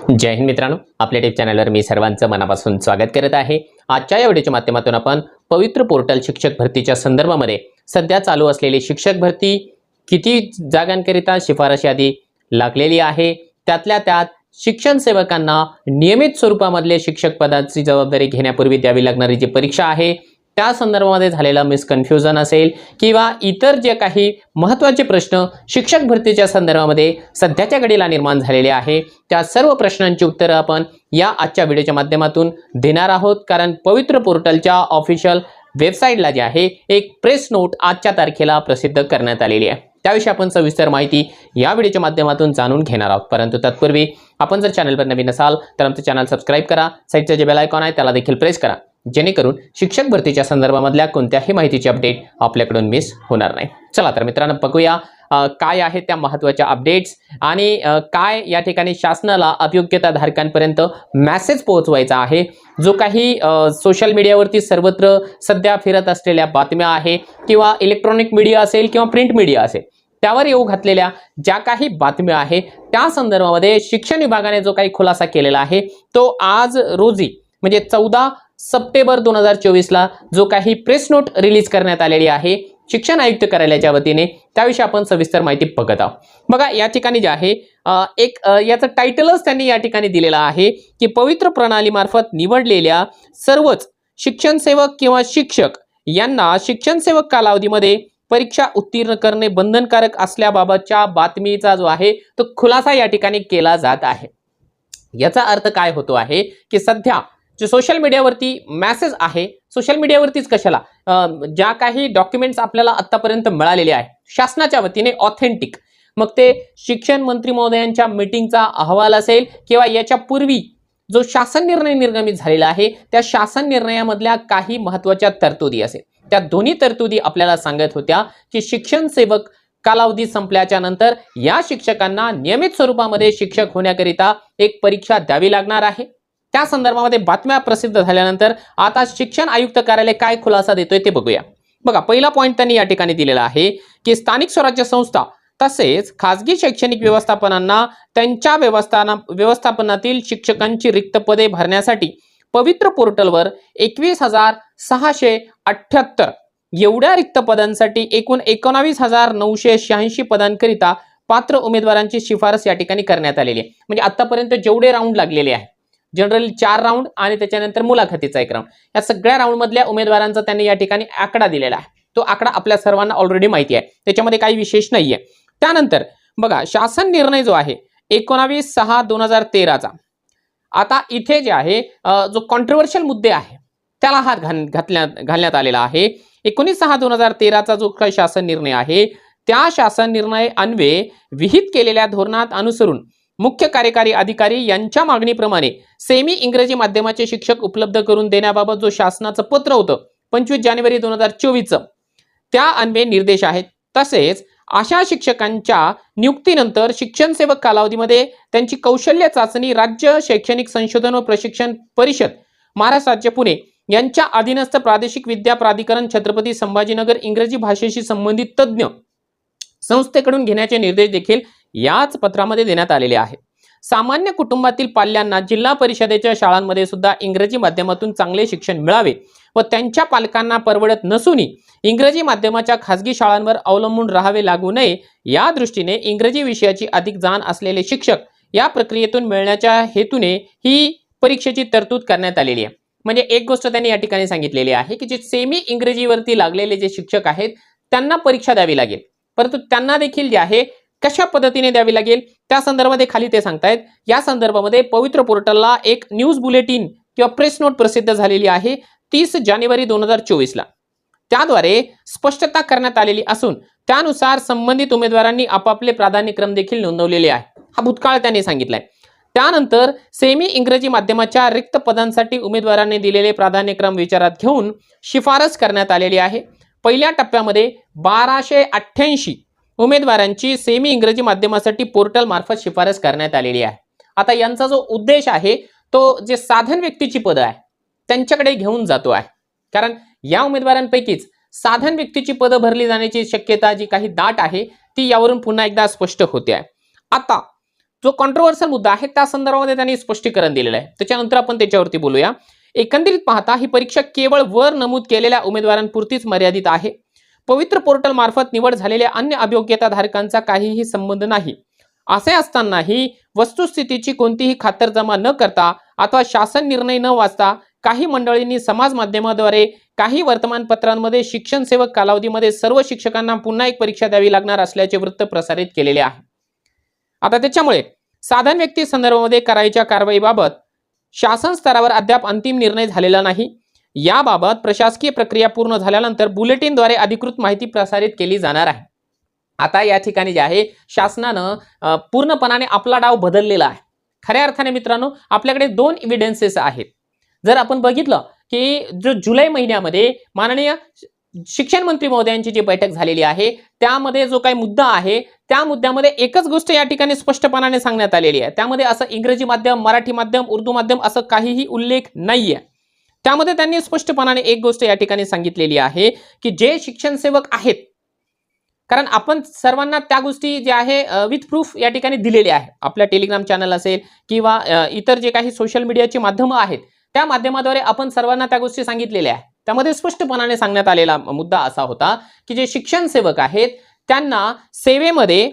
जय हिंद मित्रांनो, आपल्या टेक चॅनलवर मी सर्वांचं मनापासून स्वागत करत आहे। आजच्या या व्हिडिओच्या माध्यमातून आपण पवित्र पोर्टल शिक्षक भरतीच्या संदर्भामध्ये सध्या चालू असलेली शिक्षक भरती, किती जागांकरिता शिफारस यादी लागलेली आहे, त्यातल्या त्यात शिक्षण सेवकांना नियमित स्वरूपामधले शिक्षक पदाची जबाबदारी घेण्यापूर्वी द्यावी लागणारी जी परीक्षा आहे त्या संदर्भामध्ये झालेला मिसकन्फ्युजन असेल किंवा इतर जे काही महत्त्वाचे प्रश्न शिक्षक भरतीच्या संदर्भामध्ये सध्याच्या घडीला निर्माण झालेले आहे त्या सर्व प्रश्नांची उत्तरे आपण या आजच्या व्हिडिओच्या माध्यमातून देणार आहोत। कारण पवित्र पोर्टलच्या ऑफिशियल वेबसाईटला जे आहे एक प्रेस नोट आजच्या तारखेला प्रसिद्ध करण्यात आलेली आहे, त्याविषयी आपण सविस्तर माहिती या व्हिडिओच्या माध्यमातून जाणून घेणार आहोत। परंतु तत्पूर्वी आपण जर चॅनलवर नवीन असाल तर आमचं चॅनल सबस्क्राइब करा, साईडचं जे बेल आयकॉन आहे त्याला देखील प्रेस करा, जेणेकरून शिक्षक भरतीच्या संदर्भामधल्या कोणत्याही माहितीची अपडेट आपल्याकडून मिस होणार नाही। चला तर मित्रांनो, बघूया काय आहे त्या महत्त्वाच्या अपडेट्स आणि काय या ठिकाणी शासनाला अभियोग्यता धारकांपर्यंत मेसेज पोहोचवायचा आहे। जो काही सोशल मीडियावरती सर्वत्र सध्या फिरत असलेल्या बातम्या आहे किंवा इलेक्ट्रॉनिक मीडिया असेल किंवा प्रिंट मीडिया असेल त्यावर येऊ घातलेल्या ज्या काही बातम्या आहे त्या संदर्भामध्ये शिक्षण विभागाने जो काही खुलासा केलेला आहे तो आज रोजी म्हणजे 14 सप्टेंबर 2024 ला जो काही प्रेस नोट रिलीज करण्यात आलेली आहे शिक्षण आयुक्त कार्यालयाच्या वतीने, त्याविषयी आपण सविस्तर माहिती बघत आहोत। बघा या ठिकाणी जे आहे एक याचं टायटलच त्यांनी या ठिकाणी दिलेलं आहे की पवित्र प्रणाली मार्फत निवडलेल्या सर्वच शिक्षण सेवक किंवा शिक्षक यांना शिक्षण सेवक कालावधीमध्ये परीक्षा उत्तीर्ण करणे बंधनकारक असल्याबाबतच्या बातमीचा जो आहे तो खुलासा या ठिकाणी केला जात आहे। याचा अर्थ काय होतो आहे की सध्या जो सोशल मीडियावरती मेसेज आहे, सोशल मीडियावरतीच कशाला ज्या काही डॉक्युमेंट्स आपल्याला आतापर्यंत मिळालेले आहे शासनाच्या वतीने ऑथेंटिक, मग ते शिक्षण मंत्री महोदयांच्या मीटिंगचा अहवाल असेल किंवा याच्या पूर्वी जो शासन निर्णय निर्गमित झालेला आहे त्या शासन निर्णयामधल्या काही महत्त्वाच्या तरतुदी असेल, त्या दोन्ही तरतुदी आपल्याला सांगत होत्या की शिक्षण सेवक कालावधी संपल्याच्या नंतर या शिक्षकांना नियमित स्वरूपामध्ये शिक्षक होण्याकरिता एक परीक्षा द्यावी लागणार आहे। त्या संदर्भामध्ये बातम्या प्रसिद्ध झाल्यानंतर आता शिक्षण आयुक्त कार्यालय काय खुलासा देतोय ते बघूया। बघा पहिला पॉइंट त्यांनी या ठिकाणी दिलेला आहे की स्थानिक स्वराज्य संस्था तसेच खासगी शैक्षणिक व्यवस्थापनांना त्यांच्या व्यवस्थापनातील शिक्षकांची रिक्त पदे भरण्यासाठी पवित्र पोर्टलवर 21,678 एवढ्या रिक्त पदांसाठी एकूण 19,986 पदांकरिता पात्र उमेदवारांची शिफारस या ठिकाणी करण्यात आलेली आहे। म्हणजे आतापर्यंत जेवढे राऊंड लागलेले आहे, जनरली 4 राऊंड आणि त्याच्यानंतर मुलाखतीचा 1 राऊंड, या सगळ्या राऊंड मधल्या उमेदवारांचा त्यांनी या ठिकाणी आकडा दिलेला आहे। तो आकडा आपल्या सर्वांना ऑलरेडी माहिती आहे, त्याच्यामध्ये काही विशेष नाहीये। त्यानंतर बघा शासन निर्णय जो आहे 19/6/2013 चा, आता इथे जे आहे जो कॉन्ट्रोवर्शियल मुद्दे आहे त्याला हात घालण्यात आलेला आहे। 19/6/2013 चा जो काही शासन निर्णय आहे त्या शासन निर्णय अन्वये विहित केलेल्या धोरणात अनुसरून मुख्य कार्यकारी अधिकारी यांच्या मागणीप्रमाणे सेमी इंग्रजी माध्यमाचे शिक्षक उपलब्ध करून देण्याबाबत जो शासनाचं पत्र होतं 25 जानेवारी 2024 त्या अन्वये निर्देश आहेत। तसेच अशा शिक्षकांच्या नियुक्तीनंतर शिक्षण सेवक कालावधीमध्ये त्यांची कौशल्य चाचणी राज्य शैक्षणिक संशोधन व प्रशिक्षण परिषद महाराष्ट्र राज्य पुणे यांच्या अधीनस्थ प्रादेशिक विद्या प्राधिकरण छत्रपती संभाजीनगर इंग्रजी भाषेशी संबंधित तज्ञ संस्थेकडून घेण्याचे निर्देश देखील याच पत्रामध्ये देण्यात आलेले आहेत। सामान्य कुटुंबातील पाल्यांना जिल्हा परिषदेच्या शाळांमध्ये सुद्धा इंग्रजी माध्यमातून चांगले शिक्षण मिळावे व त्यांच्या पालकांना परवडत नसून इंग्रजी माध्यमाच्या खासगी शाळांवर अवलंबून राहावे लागू नये या दृष्टीने इंग्रजी विषयाची अधिक जाण असलेले शिक्षक या प्रक्रियेतून मिळण्याच्या हेतूने ही परीक्षेची तरतूद करण्यात आलेली आहे। म्हणजे एक गोष्ट त्यांनी या ठिकाणी सांगितलेली आहे की जे सेमी इंग्रजीवरती लागलेले जे शिक्षक आहेत त्यांना परीक्षा द्यावी लागेल, परंतु त्यांना देखील जे आहे कशा पद्धतीने द्यावी लागेल त्या संदर्भामध्ये खाली ते सांगतायत। या संदर्भामध्ये पवित्र पोर्टलला एक न्यूज बुलेटिन किंवा प्रेस नोट प्रसिद्ध झालेली आहे 30 जानेवारी 2024 ला, त्याद्वारे स्पष्टता करण्यात आलेली असून त्यानुसार संबंधित उमेदवारांनी आपापले प्राधान्यक्रम देखील नोंदवलेले आहे। हा भूतकाळ त्यांनी सांगितलाय। त्यानंतर सेमी इंग्रजी माध्यमाच्या रिक्त पदांसाठी उमेदवारांनी दिलेले प्राधान्यक्रम विचारात घेऊन शिफारस करण्यात आलेली आहे। पहिल्या टप्प्यामध्ये 1288 उमेदवारांची सेमी इंग्रजी माध्यमासाठी पोर्टल मार्फत शिफारस करण्यात आलेली आहे। आता यांचा जो उद्देश आहे तो जे साधन व्यक्तीची पदं आहे त्यांच्याकडे घेऊन जातो आहे, कारण या उमेदवारांपैकीच साधन व्यक्तीची पदं भरली जाण्याची शक्यता जी काही दाट आहे ती यावरून पुन्हा एकदा स्पष्ट होते आहे। आता जो कॉन्ट्रोवर्शियल मुद्दा आहे त्या संदर्भामध्ये त्यांनी स्पष्टीकरण दिलेलं आहे, त्याच्यानंतर आपण त्याच्यावरती बोलूया. एकंदरीत पाहता ही परीक्षा केवळ वर नमूद केलेल्या उमेदवारांपुरतीच मर्यादित आहे. पवित्र पोर्टल मार्फत निवड झालेल्या अन्य अभियोग्यताधारकांचा काहीही संबंध नाही. असे असतानाही वस्तुस्थितीची कोणतीही खातरजमा न करता अथवा शासन निर्णय न वाचता काही मंडळींनी समाज माध्यमाद्वारे काही वर्तमानपत्रांमध्ये शिक्षण सेवक कालावधीमध्ये सर्व शिक्षकांना पुन्हा एक परीक्षा द्यावी लागणार असल्याचे वृत्त प्रसारित केलेले आहे. आता त्याच्यामुळे साधारण व्यक्ती संदर्भामध्ये करायच्या कारवाईबाबत शासन स्तरावर अद्याप अंतिम निर्णय झालेला नाही. याबाबत प्रशासकीय प्रक्रिया पूर्ण झाल्यानंतर बुलेटिनद्वारे अधिकृत माहिती प्रसारित केली जाणार आहे. आता या ठिकाणी जे आहे शासनानं पूर्णपणाने आपला डाव बदललेला आहे. खऱ्या अर्थाने मित्रांनो आपल्याकडे दोन एव्हिडन्सेस आहेत. जर आपण बघितलं की जो जुलै महिन्यामध्ये माननीय शिक्षण मंत्री महोदयांची जी बैठक झालेली आहे त्यामध्ये जो काही मुद्दा आहे त्या मुद्द्यामध्ये एकच गोष्ट या ठिकाणी स्पष्टपणाने सांगण्यात आलेली आहे. त्यामध्ये असं इंग्रजी माध्यम, मराठी माध्यम, उर्दू माध्यम असं काहीही उल्लेख नाहीये. त्यामध्ये त्यांनी स्पष्टपणाने एक गोष्ट या ठिकाणी सांगितलेली आहे की जे शिक्षण सेवक आहेत, कारण आपण सर्वांना त्या गोष्टी ज्या आहे विथ प्रूफ या ठिकाणी दिलेले आहे. आपल्या टेलिग्राम चॅनल असेल किंवा इतर जे काही सोशल मीडियाची माध्यमं आहेत त्या माध्यमाद्वारे आपण सर्वांना त्या गोष्टी सांगितलेल्या आहेत. त्यामध्ये स्पष्टपणाने सांगण्यात आलेला मुद्दा असा होता की जे शिक्षण सेवक आहेत त्यांना सेवेमध्ये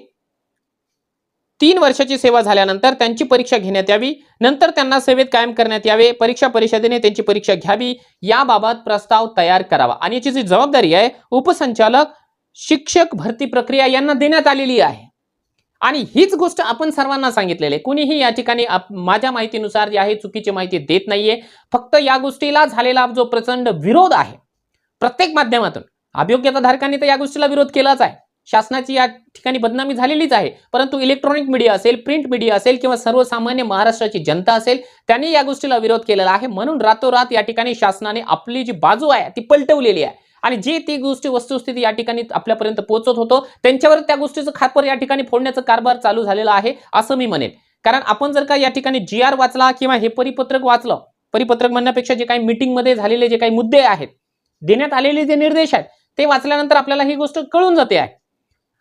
3 वर्षाची सेवा झाल्यानंतर त्यांची परीक्षा घेण्यात यावी, नंतर त्यांना सेवेत कायम करण्यात यावे, परीक्षा परिषदेने त्यांची परीक्षा घ्यावी, याबाबत प्रस्ताव तयार करावा आणि याची जी जबाबदारी आहे उपसंचालक शिक्षक भरती प्रक्रिया यांना देण्यात आलेली आहे. आणि हीच गोष्ट आपण सर्वांना सांगितलेली आहे. कुणीही या ठिकाणी माझ्या माहितीनुसार जे आहे चुकीची माहिती देत नाहीये. फक्त या गोष्टीला झालेला जो प्रचंड विरोध आहे प्रत्येक माध्यमातून, अभियोग्यताधारकांनी तर या गोष्टीला विरोध केलाच आहे. शासनाची या ठिकाणी बदनामी झालेलीच आहे. परंतु इलेक्ट्रॉनिक मीडिया असेल, प्रिंट मीडिया असेल किंवा सर्वसामान्य महाराष्ट्राची जनता असेल त्यांनी या गोष्टीला विरोध केलेला आहे. म्हणून रातोरात या ठिकाणी शासनाने आपली जी बाजू आहे ती पलटवलेली आहे आणि जे ती गोष्टी वस्तुस्थिती या ठिकाणी आपल्यापर्यंत पोहोचत होतो त्यांच्यावर त्या गोष्टीचं खापर या ठिकाणी फोडण्याचं कारभार चालू झालेला आहे असं मी म्हणेन. कारण आपण जर का या ठिकाणी GR वाचला किंवा हे परिपत्रक वाचलं, परिपत्रक म्हणण्यापेक्षा जे काही मीटिंगमध्ये झालेले जे काही मुद्दे आहेत, देण्यात आलेले जे निर्देश आहेत ते वाचल्यानंतर आपल्याला ही गोष्ट कळून जाते आहे.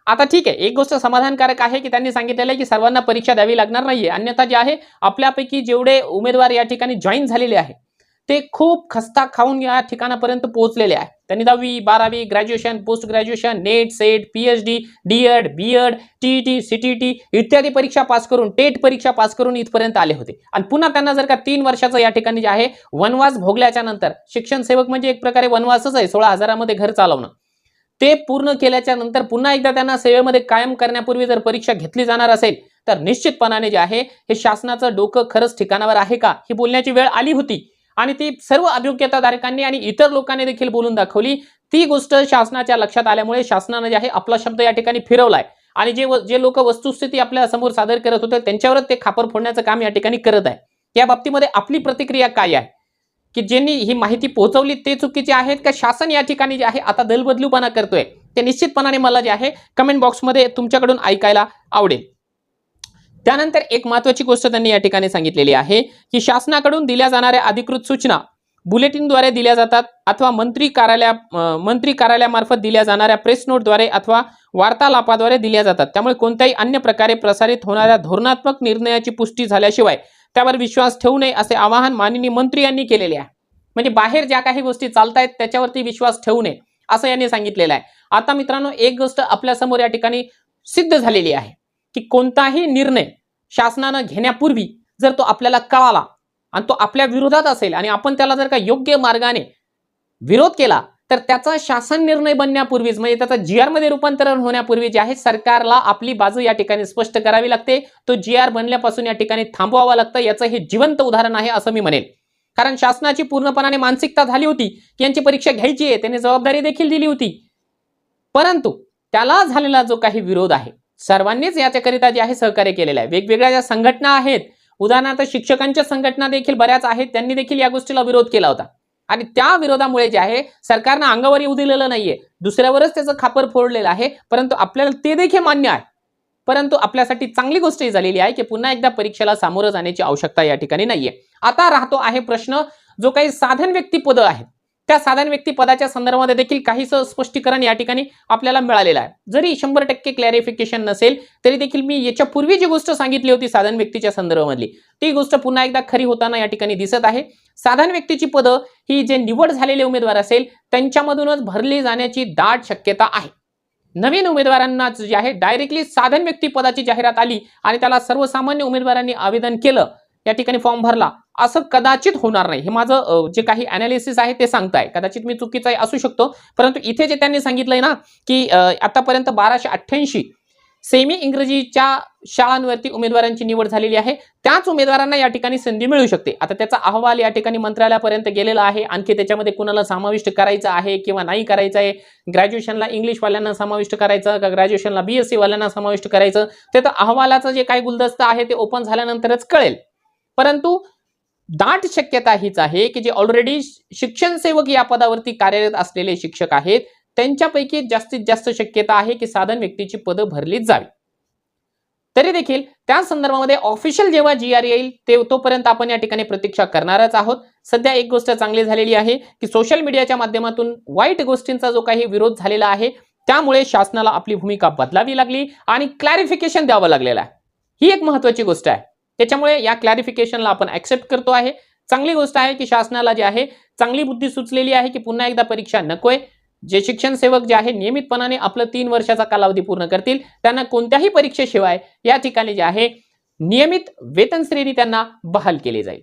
आता ठीक आहे, एक गोष्ट समाधानकारक आहे की त्यांनी सांगितलेलं आहे की सर्वांना परीक्षा द्यावी लागणार नाहीये. अन्यथा जे आहे आपल्यापैकी जेवढे उमेदवार या ठिकाणी जॉईन झालेले आहे ते खूप खस्ता खाऊन या ठिकाणापर्यंत पोहोचलेले आहे. त्यांनी 10वी 12वी graduation, post graduation, net, set, PhD, D.Ed, B.Ed, TET, CTT इत्यादी परीक्षा पास करून, टेट परीक्षा पास करून इथपर्यंत आले होते. आणि पुन्हा त्यांना जर का 3 वर्षाचं या ठिकाणी जे आहे वनवास भोगल्याच्या नंतर, शिक्षण सेवक म्हणजे एक प्रकारे वनवासच आहे, 16,000 मध्ये घर चालवणं, ते पूर्ण केल्याच्या नंतर पुन्हा एकदा त्यांना सेवेमध्ये कायम करण्यापूर्वी जर परीक्षा घेतली जाणार असेल तर निश्चितपणाने जे आहे हे शासनाचं डोकं खरंच ठिकाणावर आहे का ही बोलण्याची वेळ आली होती. आणि ती सर्व अभियोग्यताधारकांनी आणि इतर लोकांनी देखील बोलून दाखवली. ती गोष्ट शासनाच्या लक्षात आल्यामुळे शासनाने जे आहे आपला शब्द या ठिकाणी फिरवलाय आणि जे लोक वस्तुस्थिती आपल्या समोर सादर करत होते त्यांच्यावरच ते खापर फोडण्याचं काम या ठिकाणी करत आहे. या बाबतीमध्ये आपली प्रतिक्रिया काय आहे की ज्यांनी ही माहिती पोहोचवली ते चुकीचे आहेत का शासन या ठिकाणी जे आहे आता दलबदलूपणा करतोय, ते निश्चितपणाने मला जे आहे कमेंट बॉक्समध्ये तुमच्याकडून ऐकायला आवडेल. त्यानंतर एक महत्त्वाची गोष्ट त्यांनी या ठिकाणी सांगितलेली आहे की शासनाकडून दिल्या जाणाऱ्या अधिकृत सूचना बुलेटिनद्वारे दिल्या जातात अथवा मंत्री कार्यालयामार्फत दिल्या जाणाऱ्या प्रेस नोटद्वारे अथवा वार्तालापाद्वारे दिल्या जातात. त्यामुळे कोणत्याही अन्य प्रकारे प्रसारित होणाऱ्या धोरणात्मक निर्णयाची पुष्टी झाल्याशिवाय त्यावर विश्वास ठेवू नये असे आवाहन माननीय मंत्री यांनी केलेले आहे. म्हणजे बाहेर ज्या काही गोष्टी चालतायत त्याच्यावरती विश्वास ठेवू नये असं यांनी सांगितलेलं आहे. आता मित्रांनो एक गोष्ट आपल्या समोर या ठिकाणी सिद्ध झालेली आहे की कोणताही निर्णय शासनानं घेण्यापूर्वी जर तो आपल्याला कळाला आणि तो आपल्या विरोधात असेल आणि आपण त्याला जर का योग्य मार्गाने विरोध केला तर त्याचा शासन निर्णय बनण्यापूर्वीच म्हणजे त्याचा GR मध्ये रूपांतरण होण्यापूर्वी जे आहे सरकारला आपली बाजू या ठिकाणी स्पष्ट करावी लागते. तो GR बनल्यापासून या ठिकाणी थांबवावा लागतं. याचं हे जिवंत उदाहरण आहे असं मी म्हणेन. कारण शासनाची पूर्णपणाने मानसिकता झाली होती की यांची परीक्षा घ्यायची आहे, त्याने जबाबदारी देखील दिली होती. परंतु त्याला झालेला जो काही विरोध आहे सर्वांनीच याच्याकरिता जे आहे सहकार्य केलेलं आहे. वेगवेगळ्या ज्या संघटना आहेत, उदाहरणार्थ शिक्षकांच्या संघटना देखील बऱ्याच आहेत, त्यांनी देखील या गोष्टीला विरोध केला होता आणि त्या विरोधामुळे जे आहे सरकारनं अंगावर येऊ दिलेलं नाहीये, दुसऱ्यावरच त्याचं खापर फोडलेलं आहे. परंतु आपल्याला ते देखील मान्य आहे. परंतु आपल्यासाठी चांगली गोष्ट ही झालेली आहे की पुन्हा एकदा परीक्षेला सामोरं जाण्याची आवश्यकता या ठिकाणी नाहीये. आता राहतो आहे प्रश्न जो काही साधन व्यक्ती पद आहेत त्या साधारण व्यक्ती पदाच्या संदर्भामध्ये देखील काहीसं स्पष्टीकरण या ठिकाणी आपल्याला मिळालेलं आहे. जरी 100% क्लॅरिफिकेशन नसेल तरी देखील मी याच्या पूर्वी जी गोष्ट सांगितली होती साधारण व्यक्तीच्या संदर्भामधली ती गोष्ट पुन्हा एकदा खरी होताना या ठिकाणी दिसत आहे. साधारण व्यक्तीची पदं ही जे निवड झालेले उमेदवार असेल त्यांच्यामधूनच भरली जाण्याची दाट शक्यता आहे. नवीन उमेदवारांना जे आहे डायरेक्टली साधारण व्यक्ती पदाची जाहिरात आली आणि त्याला सर्वसामान्य उमेदवारांनी आवेदन केलं, या ठिकाणी फॉर्म भरला, असं कदाचित होणार नाही. हे माझं जे काही अनालिसिस आहे ते सांगताय. कदाचित मी चुकीचं असू शकतो, परंतु इथे जे त्यांनी सांगितलंय ना की आतापर्यंत 1288 सेमी इंग्रजीच्या शाळांवरती उमेदवारांची निवड झालेली आहे. त्याच उमेदवारांना या ठिकाणी संधी मिळू शकते. आता त्याचा अहवाल या ठिकाणी मंत्रालयापर्यंत गेलेला आहे. आणखी त्याच्यामध्ये कुणाला समाविष्ट करायचं आहे किंवा नाही करायचं आहे, ग्रॅज्युएशनला इंग्लिशवाल्यांना समाविष्ट करायचं का ग्रॅज्युएशनला BSc वाल्यांना समाविष्ट करायचं, ते तर अहवालाचं जे काही गुलदस्त आहे ते ओपन झाल्यानंतरच कळेल. परंतु दाट शक्यता हीच आहे की जे ऑलरेडी शिक्षण सेवक या पदावरती कार्यरत असलेले शिक्षक आहेत त्यांच्यापैकी जास्तीत जास्त शक्यता आहे की साधारण व्यक्तीची पदं भरलीच जावी. तरी देखील त्या संदर्भामध्ये ऑफिशियल जेव्हा GR येईल तोपर्यंत आपण या ठिकाणी प्रतीक्षा करणारच आहोत. सध्या एक गोष्ट चांगली झालेली आहे की सोशल मीडियाच्या माध्यमातून वाईट गोष्टींचा जो काही विरोध झालेला आहे त्यामुळे शासनाला आपली भूमिका बदलावी लागली आणि क्लॅरिफिकेशन द्यावं लागलेलं आहे. ही एक महत्त्वाची गोष्ट आहे. त्याच्यामुळे या क्लॅरिफिकेशनला आपण ऍक्सेप्ट करतो आहे. चांगली गोष्ट आहे की शासनाला जे आहे चांगली बुद्धी सुचलेली आहे की पुन्हा एकदा परीक्षा नकोय. जे शिक्षण सेवक जे आहे नियमितपणाने आपलं 3 वर्षाचा कालावधी पूर्ण करतील त्यांना कोणत्याही परीक्षेशिवाय या ठिकाणी जे आहे नियमित वेतन श्रेणी त्यांना बहाल केली जाईल.